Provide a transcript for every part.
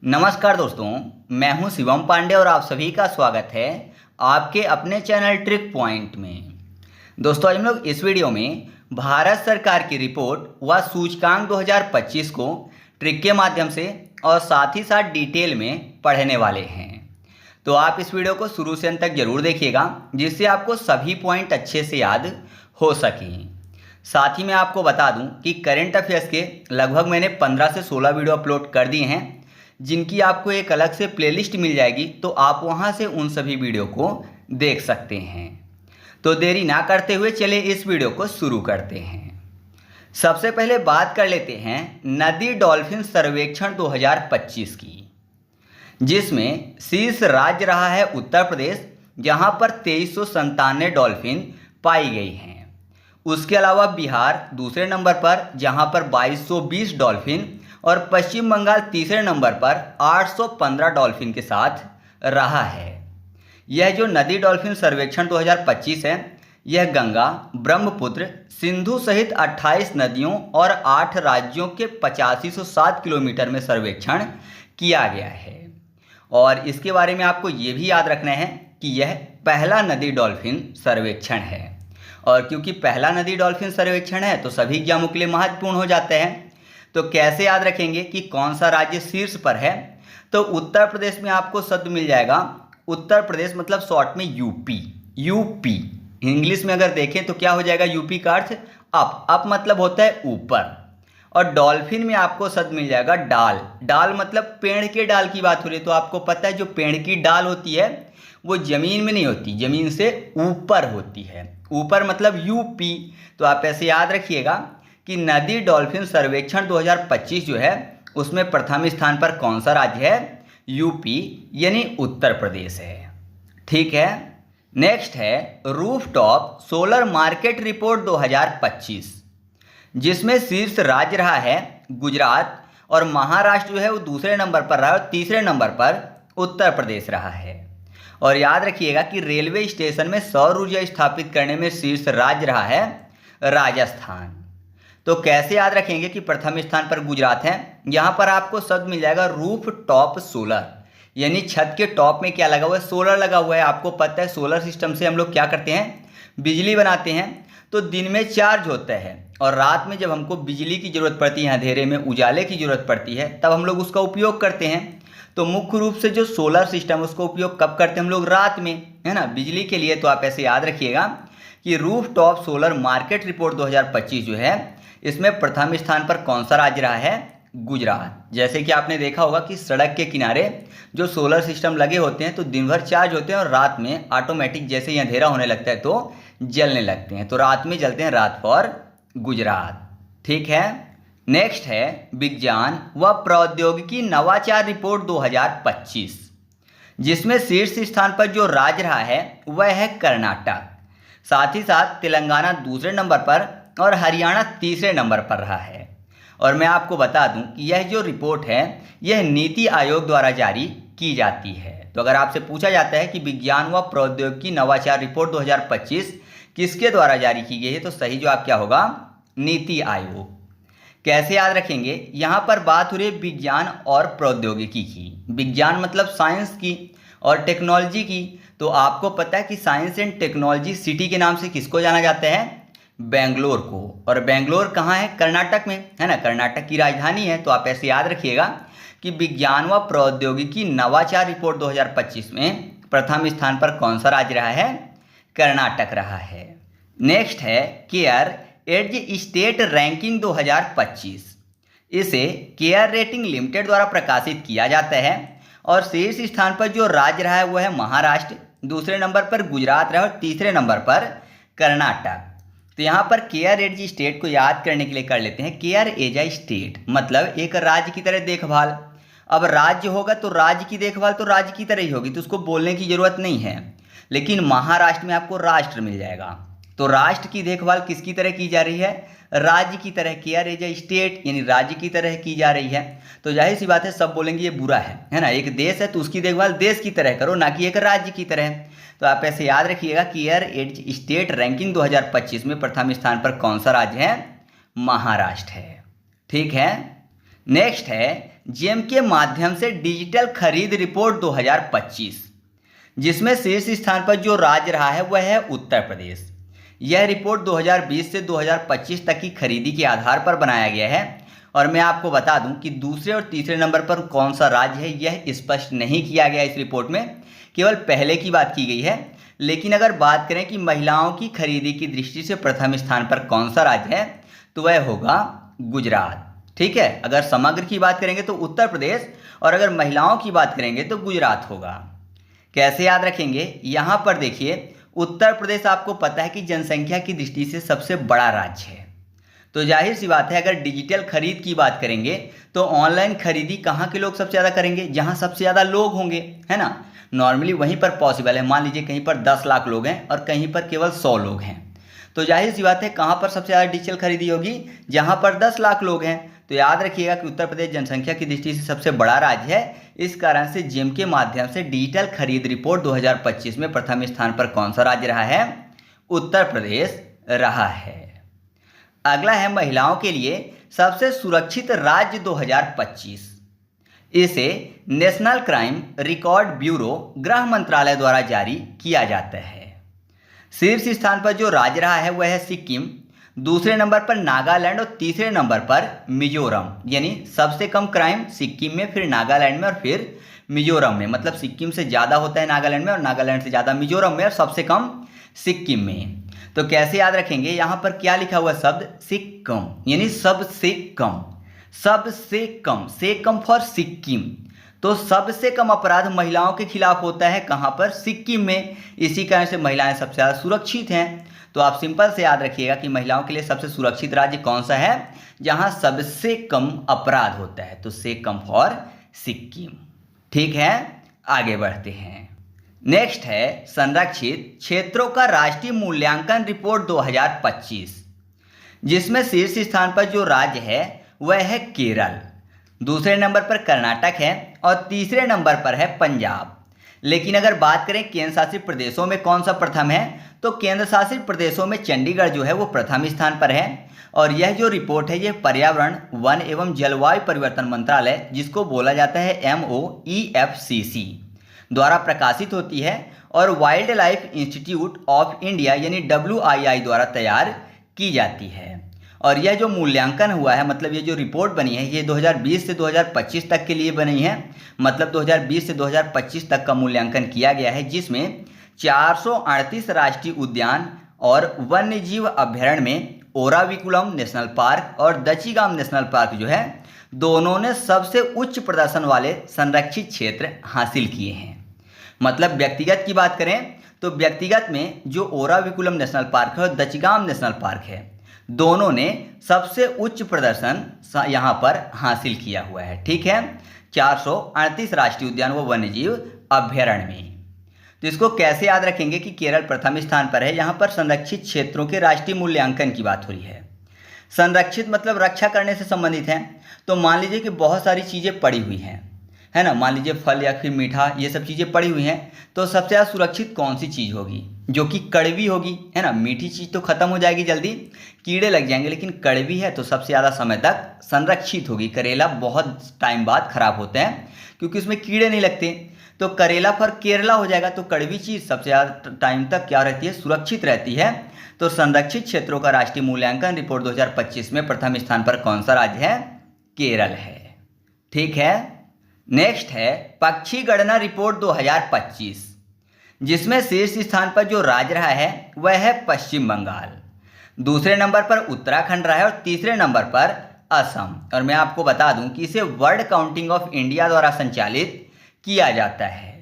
नमस्कार दोस्तों, मैं हूं शिवम पांडे और आप सभी का स्वागत है आपके अपने चैनल ट्रिक पॉइंट में। दोस्तों, आज हम लोग इस वीडियो में भारत सरकार की रिपोर्ट व सूचकांक 2025 को ट्रिक के माध्यम से और साथ ही साथ डिटेल में पढ़ने वाले हैं। तो आप इस वीडियो को शुरू से अंत तक जरूर देखिएगा, जिससे आपको सभी पॉइंट अच्छे से याद हो सकें। साथ ही मैं आपको बता दूं कि करंट अफेयर्स के लगभग मैंने 15 से 16 वीडियो अपलोड कर दिए हैं, जिनकी आपको एक अलग से प्लेलिस्ट मिल जाएगी, तो आप वहां से उन सभी वीडियो को देख सकते हैं। तो देरी ना करते हुए चलिए इस वीडियो को शुरू करते हैं। सबसे पहले बात कर लेते हैं नदी डॉल्फिन सर्वेक्षण 2025 की, जिसमें शीर्ष राज्य रहा है उत्तर प्रदेश, जहां पर 2397 डॉल्फिन पाई गई हैं। उसके अलावा बिहार दूसरे नंबर पर, जहां पर 2220 डॉल्फिन, और पश्चिम बंगाल तीसरे नंबर पर 815 डॉल्फिन के साथ रहा है। यह जो नदी डॉल्फिन सर्वेक्षण 2025 है, यह गंगा, ब्रह्मपुत्र, सिंधु सहित 28 नदियों और 8 राज्यों के 8507 किलोमीटर में सर्वेक्षण किया गया है। और इसके बारे में आपको ये भी याद रखना है कि यह पहला नदी डॉल्फिन सर्वेक्षण है, और क्योंकि पहला नदी डॉल्फिन सर्वेक्षण है तो सभी एग्जामों के लिए महत्वपूर्ण हो जाते हैं। तो कैसे याद रखेंगे कि कौन सा राज्य शीर्ष पर है? तो उत्तर प्रदेश में आपको शब्द मिल जाएगा उत्तर प्रदेश, मतलब शॉर्ट में यूपी। यूपी इंग्लिश में अगर देखें तो क्या हो जाएगा? यूपी का अर्थ अप, अप मतलब होता है ऊपर। और डॉल्फिन में आपको शब्द मिल जाएगा डाल। डाल मतलब पेड़ के डाल की बात हो रही है, तो आपको पता है जो पेड़ की डाल होती है वो जमीन में नहीं होती, जमीन से ऊपर होती है। ऊपर मतलब यूपी। तो आप ऐसे याद रखिएगा कि नदी डॉल्फिन सर्वेक्षण 2025 जो है उसमें प्रथम स्थान पर कौन सा राज्य है? यूपी यानी उत्तर प्रदेश है। ठीक है। नेक्स्ट है रूफटॉप सोलर मार्केट रिपोर्ट 2025, जिसमें शीर्ष राज्य रहा है गुजरात, और महाराष्ट्र जो है वो दूसरे नंबर पर रहा है, और तीसरे नंबर पर उत्तर प्रदेश रहा है। और याद रखिएगा कि रेलवे स्टेशन में सौर ऊर्जा स्थापित करने में शीर्ष राज्य रहा है राजस्थान। तो कैसे याद रखेंगे कि प्रथम स्थान पर गुजरात है? यहाँ पर आपको शब्द मिल जाएगा रूफ टॉप सोलर, यानी छत के टॉप में क्या लगा हुआ है? सोलर लगा हुआ है। आपको पता है सोलर सिस्टम से हम लोग क्या करते हैं? बिजली बनाते हैं। तो दिन में चार्ज होता है और रात में जब हमको बिजली की ज़रूरत पड़ती है, अंधेरे में उजाले की ज़रूरत पड़ती है, तब हम लोग उसका उपयोग करते हैं। तो मुख्य रूप से जो सोलर सिस्टम उसका उपयोग कब करते हैं हम लोग? रात में, है ना, बिजली के लिए। तो आप ऐसे याद रखिएगा कि roof top solar market report 2025 जो है, इसमें प्रथम स्थान पर कौन सा राज्य रहा है? गुजरात। जैसे कि आपने देखा होगा कि सड़क के किनारे जो सोलर सिस्टम लगे होते हैं तो दिन भर चार्ज होते हैं और रात में ऑटोमेटिक जैसे ही अंधेरा होने लगता है तो जलने लगते हैं। तो रात में जलते हैं, रात फॉर गुजरात। ठीक है। नेक्स्ट है विज्ञान व प्रौद्योगिकी नवाचार रिपोर्ट 2025, जिसमें शीर्ष स्थान पर जो राज्य रहा है वह है कर्नाटक। साथ ही साथ तेलंगाना दूसरे नंबर पर और हरियाणा तीसरे नंबर पर रहा है। और मैं आपको बता दूं कि यह जो रिपोर्ट है यह नीति आयोग द्वारा जारी की जाती है। तो अगर आपसे पूछा जाता है कि विज्ञान व प्रौद्योगिकी नवाचार रिपोर्ट 2025 किसके द्वारा जारी की गई है, तो सही जवाब क्या होगा? नीति आयोग। कैसे याद रखेंगे? यहाँ पर बात हो रही है विज्ञान और प्रौद्योगिकी की। विज्ञान मतलब साइंस की, और टेक्नोलॉजी की। तो आपको पता है कि साइंस एंड टेक्नोलॉजी सिटी के नाम से किसको जाना जाता है? बेंगलोर को। और बेंगलोर कहाँ है? कर्नाटक में, है ना, कर्नाटक की राजधानी है। तो आप ऐसे याद रखिएगा कि विज्ञान व प्रौद्योगिकी नवाचार रिपोर्ट 2025 में प्रथम स्थान पर कौन सा राज्य रहा है? कर्नाटक रहा है। नेक्स्ट है केयर एज स्टेट रैंकिंग 2025। इसे केयर रेटिंग लिमिटेड द्वारा प्रकाशित किया जाता है, और शीर्ष स्थान पर जो राज्य रहा है वह है महाराष्ट्र, दूसरे नंबर पर गुजरात रहा, और तीसरे नंबर पर कर्नाटक। तो यहाँ पर केयर एज स्टेट को याद करने के लिए कर लेते हैं केयर एज ए स्टेट, मतलब एक राज्य की तरह देखभाल। अब राज्य होगा तो राज्य की देखभाल तो राज्य की तरह ही होगी, तो उसको बोलने की जरूरत नहीं है। लेकिन महाराष्ट्र में आपको राष्ट्र मिल जाएगा, तो राष्ट्र की देखभाल किसकी तरह की जा रही है? राज्य की तरह। केयर एज ए स्टेट यानी राज्य की तरह की जा रही है। तो जाहिर सी बात है सब बोलेंगे ये बुरा है ना। एक देश है तो उसकी देखभाल देश की तरह करो, ना कि एक राज्य की तरह। तो आप ऐसे याद रखिएगा केयर एज स्टेट रैंकिंग 2025 में प्रथम स्थान पर कौन सा राज्य है? महाराष्ट्र है। ठीक है। नेक्स्ट है जेम के माध्यम से डिजिटल खरीद रिपोर्ट 2025, जिसमें शीर्ष स्थान पर जो राज्य रहा है वह है उत्तर प्रदेश। यह रिपोर्ट 2020 से 2025 तक की खरीदी के आधार पर बनाया गया है और मैं आपको बता दूं कि दूसरे और तीसरे नंबर पर कौन सा राज्य है यह स्पष्ट नहीं किया गया इस रिपोर्ट में, केवल पहले की बात की गई है। लेकिन अगर बात करें कि महिलाओं की खरीदी की दृष्टि से प्रथम स्थान पर कौन सा राज्य है तो वह होगा गुजरात। ठीक है, अगर समग्र की बात करेंगे तो उत्तर प्रदेश और अगर महिलाओं की बात करेंगे तो गुजरात होगा। कैसे याद रखेंगे, यहाँ पर देखिए उत्तर प्रदेश आपको पता है कि जनसंख्या की दृष्टि से सबसे बड़ा राज्य है, तो जाहिर सी बात है अगर डिजिटल खरीद की बात करेंगे तो ऑनलाइन खरीदी कहाँ के लोग सबसे ज़्यादा करेंगे, जहाँ सबसे ज़्यादा लोग होंगे, है ना। नॉर्मली वहीं पर पॉसिबल है। मान लीजिए कहीं पर 10 लाख लोग हैं और कहीं पर केवल 100 लोग हैं, तो जाहिर सी बात है कहाँ पर सबसे ज़्यादा डिजिटल खरीदी होगी, जहाँ पर 10 लाख लोग हैं। तो याद रखिएगा कि उत्तर प्रदेश जनसंख्या की दृष्टि से सबसे बड़ा राज्य है। इस कारण से जेम के माध्यम से डिजिटल खरीद रिपोर्ट 2025 में प्रथम स्थान पर कौन सा राज्य रहा है, उत्तर प्रदेश रहा है। अगला है महिलाओं के लिए सबसे सुरक्षित राज्य 2025। इसे नेशनल क्राइम रिकॉर्ड ब्यूरो गृह मंत्रालय द्वारा जारी किया जाता है। शीर्ष स्थान पर जो राज्य रहा है वह है सिक्किम, दूसरे नंबर पर नागालैंड और तीसरे नंबर पर मिजोरम। यानी सबसे कम क्राइम सिक्किम में, फिर नागालैंड में और फिर मिजोरम में। मतलब सिक्किम से ज़्यादा होता है नागालैंड में और नागालैंड से ज़्यादा मिजोरम में और सबसे कम सिक्किम में। तो कैसे याद रखेंगे, यहाँ पर क्या लिखा हुआ शब्द सिक्किम, यानी सबसे कम, सबसे कम, से कम फॉर सिक्किम। तो सबसे कम अपराध महिलाओं के खिलाफ होता है कहाँ पर, सिक्किम में। इसी कारण से महिलाएं सबसे ज़्यादा सुरक्षित हैं। तो आप सिंपल से याद रखिएगा कि महिलाओं के लिए सबसे सुरक्षित राज्य कौन सा है, जहां सबसे कम अपराध होता है, तो से कम फॉर सिक्किम। ठीक है, आगे बढ़ते हैं। नेक्स्ट है संरक्षित क्षेत्रों का राष्ट्रीय मूल्यांकन रिपोर्ट 2025, जिसमें शीर्ष स्थान पर जो राज्य है वह है केरल, दूसरे नंबर पर कर्नाटक है और तीसरे नंबर पर है पंजाब। लेकिन अगर बात करें केंद्र शासित प्रदेशों में कौन सा प्रथम है, तो केंद्र शासित प्रदेशों में चंडीगढ़ जो है वो प्रथम स्थान पर है। और यह जो रिपोर्ट है ये पर्यावरण, वन एवं जलवायु परिवर्तन मंत्रालय, जिसको बोला जाता है MOEFCC, द्वारा प्रकाशित होती है और wild life institute of India यानी WII द्वारा तैयार की जाती है। और यह जो मूल्यांकन हुआ है, मतलब ये जो रिपोर्ट बनी है, ये 2020 से 2025 तक के लिए बनी है। मतलब 2020 से 2025 तक का मूल्यांकन किया गया है, जिसमें 438 राष्ट्रीय उद्यान और वन्यजीव अभ्यारण्य में ओराविकुलम नेशनल पार्क और दचिगाम नेशनल पार्क जो है, दोनों ने सबसे उच्च प्रदर्शन वाले संरक्षित क्षेत्र हासिल किए हैं। मतलब व्यक्तिगत की बात करें तो व्यक्तिगत में जो ओराविकुलम नेशनल पार्क है और दचिगाम नेशनल पार्क है, दोनों ने सबसे उच्च प्रदर्शन यहाँ पर हासिल किया हुआ है। ठीक है, 438 राष्ट्रीय उद्यान व वन्यजीव अभ्यारण्य में। तो इसको कैसे याद रखेंगे कि केरल प्रथम स्थान पर है। यहाँ पर संरक्षित क्षेत्रों के राष्ट्रीय मूल्यांकन की बात हो रही है। संरक्षित मतलब रक्षा करने से संबंधित है। तो मान लीजिए कि बहुत सारी चीज़ें पड़ी हुई हैं, है ना, मान लीजिए फल या फिर मीठा, ये सब चीज़ें पड़ी हुई हैं, तो सबसे ज़्यादा सुरक्षित कौन सी चीज़ होगी, जो कि कड़वी होगी, है ना। मीठी चीज़ तो खत्म हो जाएगी जल्दी, कीड़े लग जाएंगे, लेकिन कड़वी है तो सबसे ज़्यादा समय तक संरक्षित होगी। करेला बहुत टाइम बाद खराब होते हैं क्योंकि उसमें कीड़े नहीं लगते, तो करेला फॉर केरला हो जाएगा। तो कड़वी चीज़ सबसे ज़्यादा टाइम तक क्या रहती है, सुरक्षित रहती है। तो संरक्षित क्षेत्रों का राष्ट्रीय मूल्यांकन रिपोर्ट 2025 में प्रथम स्थान पर कौन सा राज्य है, केरल है। ठीक है, नेक्स्ट है पक्षी गणना रिपोर्ट 2025, जिसमें शीर्ष स्थान पर जो राज्य रहा है वह है पश्चिम बंगाल, दूसरे नंबर पर उत्तराखंड रहा है और तीसरे नंबर पर असम। और मैं आपको बता दूं कि इसे वर्ल्ड काउंटिंग ऑफ इंडिया द्वारा संचालित किया जाता है।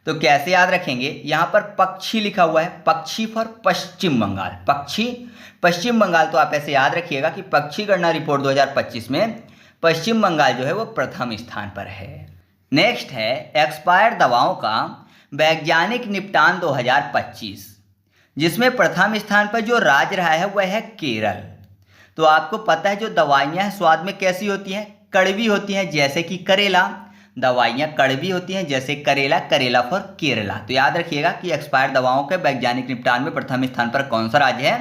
तो कैसे याद रखेंगे, यहाँ पर पक्षी लिखा हुआ है, पक्षी फॉर पश्चिम बंगाल, पक्षी पश्चिम बंगाल। तो आप ऐसे याद रखिएगा कि पक्षी गणना रिपोर्ट 2025 में पश्चिम बंगाल जो है वो प्रथम स्थान पर है। नेक्स्ट है एक्सपायर्ड दवाओं का वैज्ञानिक निपटान 2025, जिसमें प्रथम स्थान पर जो राज्य रहा है वह है केरल। तो आपको पता है जो दवाइयाँ हैं स्वाद में कैसी होती हैं, कड़वी होती हैं, जैसे कि करेला। दवाइयाँ कड़वी होती हैं जैसे करेला, करेला फॉर केरला। तो याद रखिएगा कि एक्सपायर्ड दवाओं के वैज्ञानिक निपटान में प्रथम स्थान पर कौन सा राज्य है,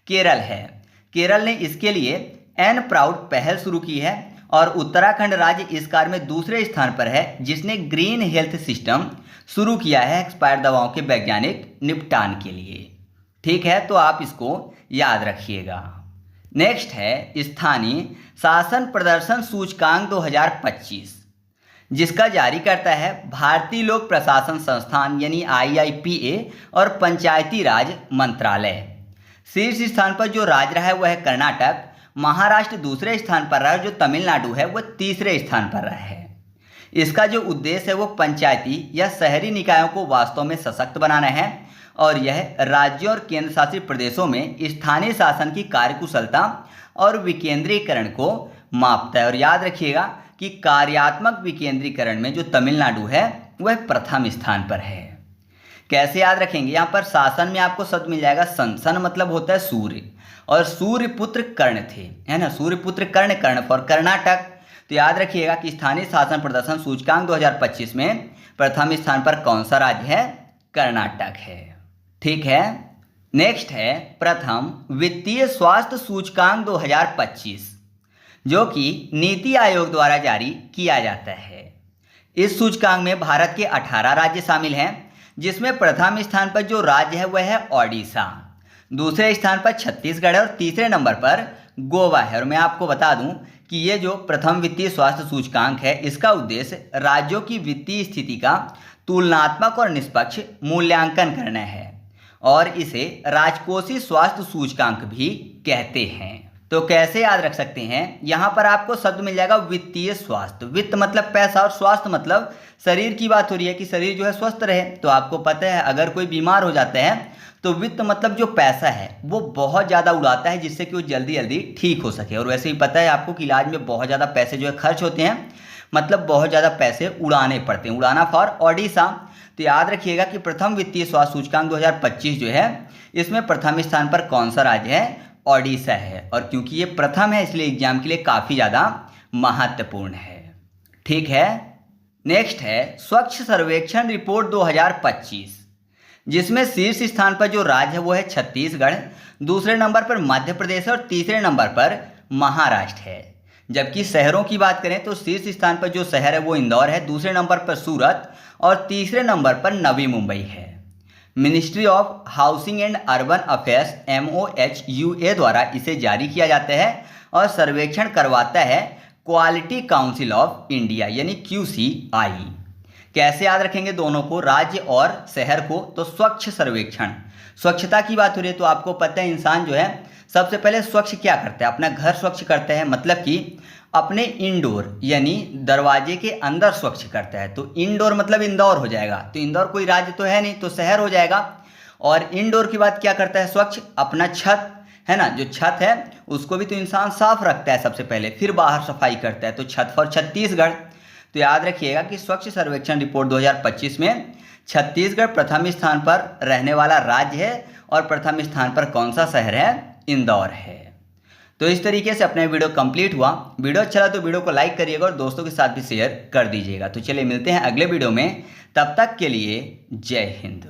केरल है। केरल ने इसके लिए एन प्राउड पहल शुरू की है और उत्तराखंड राज्य इस कार्य में दूसरे स्थान पर है, जिसने ग्रीन हेल्थ सिस्टम शुरू किया है एक्सपायर दवाओं के वैज्ञानिक निपटान के लिए। ठीक है, तो आप इसको याद रखिएगा। नेक्स्ट है स्थानीय शासन प्रदर्शन सूचकांक 2025, जिसका जारी करता है भारतीय लोक प्रशासन संस्थान यानी IIPA और पंचायती राज मंत्रालय। शीर्ष स्थान पर जो राज्य रहा है वह है कर्नाटक, महाराष्ट्र दूसरे स्थान पर रहा है, जो तमिलनाडु है वह तीसरे स्थान पर रहा है। इसका जो उद्देश्य है वो पंचायती या शहरी निकायों को वास्तव में सशक्त बनाना है और यह राज्यों और केंद्र शासित प्रदेशों में स्थानीय शासन की कार्यकुशलता और विकेंद्रीकरण को मापता है। और याद रखिएगा कि कार्यात्मक विकेंद्रीकरण में जो तमिलनाडु है वह प्रथम स्थान पर है। कैसे याद रखेंगे, यहाँ पर शासन में आपको शब्द मिल जाएगा सन। सन मतलब होता है सूर्य, और सूर्यपुत्र कर्ण थे, है ना, सूर्यपुत्र कर्ण, कर्ण फॉर कर्नाटक। तो याद रखिएगा कि स्थानीय शासन प्रदर्शन सूचकांक 2025 में प्रथम स्थान पर कौन सा राज्य है? कर्नाटक है। ठीक है, नेक्स्ट है प्रथम वित्तीय स्वास्थ्य सूचकांक 2025, जो कि नीति आयोग द्वारा जारी किया जाता है। इस सूचकांक में भारत के 18 राज्य शामिल हैं, जिसमें प्रथम स्थान पर जो राज्य है वह है ओडिशा, दूसरे स्थान पर छत्तीसगढ़ है और तीसरे नंबर पर गोवा है। और मैं आपको बता दूं कि ये जो प्रथम वित्तीय स्वास्थ्य सूचकांक है, इसका उद्देश्य राज्यों की वित्तीय स्थिति का तुलनात्मक और निष्पक्ष मूल्यांकन करना है और इसे राजकोषीय स्वास्थ्य सूचकांक भी कहते हैं। तो कैसे याद रख सकते हैं, यहाँ पर आपको शब्द मिल जाएगा वित्तीय स्वास्थ्य। वित्त मतलब पैसा और स्वास्थ्य मतलब शरीर की बात हो रही है कि शरीर जो है स्वस्थ रहे। तो आपको पता है अगर कोई बीमार हो जाता है तो वित्त मतलब जो पैसा है वो बहुत ज़्यादा उड़ाता है, जिससे कि वो जल्दी जल्दी ठीक हो सके। और वैसे ही पता है आपको कि इलाज में बहुत ज़्यादा पैसे जो है खर्च होते हैं, मतलब बहुत ज़्यादा पैसे उड़ाने पड़ते हैं। उड़ाना फॉर ओडिशा। तो याद रखिएगा कि प्रथम वित्तीय स्वास्थ्य सूचकांक 2025 जो है, इसमें प्रथम स्थान पर कौन सा राज्य है? ओडिशा है। और क्योंकि ये प्रथम है इसलिए एग्जाम के लिए काफ़ी ज़्यादा महत्वपूर्ण है। ठीक है, नेक्स्ट है स्वच्छ सर्वेक्षण रिपोर्ट 2025, जिसमें शीर्ष स्थान पर जो राज्य है वो है छत्तीसगढ़, दूसरे नंबर पर मध्य प्रदेश और तीसरे नंबर पर महाराष्ट्र है। जबकि शहरों की बात करें तो शीर्ष स्थान पर जो शहर है वो इंदौर है, दूसरे नंबर पर सूरत और तीसरे नंबर पर नवी मुंबई है। Ministry of housing and urban affairs MOHUA द्वारा इसे जारी किया जाता है और सर्वेक्षण करवाता है क्वालिटी काउंसिल ऑफ इंडिया यानी QCI। कैसे याद रखेंगे दोनों को, राज्य और शहर को? तो स्वच्छ सर्वेक्षण, स्वच्छता की बात हो रही है तो आपको पता है इंसान जो है सबसे पहले स्वच्छ क्या करता है? अपना घर स्वच्छ करता है, मतलब कि अपने इंडोर यानी दरवाजे के अंदर स्वच्छ करता है। तो इंडोर मतलब इंदौर हो जाएगा। तो इंदौर कोई राज्य तो है नहीं, तो शहर हो जाएगा। और इंडोर की बात क्या करता है? स्वच्छ अपना छत है ना, जो छत है उसको भी तो इंसान साफ रखता है सबसे पहले, फिर बाहर सफाई करता है। तो छत फॉर छत्तीसगढ़। तो याद रखिएगा कि स्वच्छ सर्वेक्षण रिपोर्ट 2025 में छत्तीसगढ़ प्रथम स्थान पर रहने वाला राज्य है और प्रथम स्थान पर कौन सा शहर है? इंदौर है। तो इस तरीके से अपना वीडियो कंप्लीट हुआ। वीडियो अच्छा लगा तो वीडियो को लाइक करिएगा और दोस्तों के साथ भी शेयर कर दीजिएगा। तो चलिए मिलते हैं अगले वीडियो में, तब तक के लिए जय हिंद।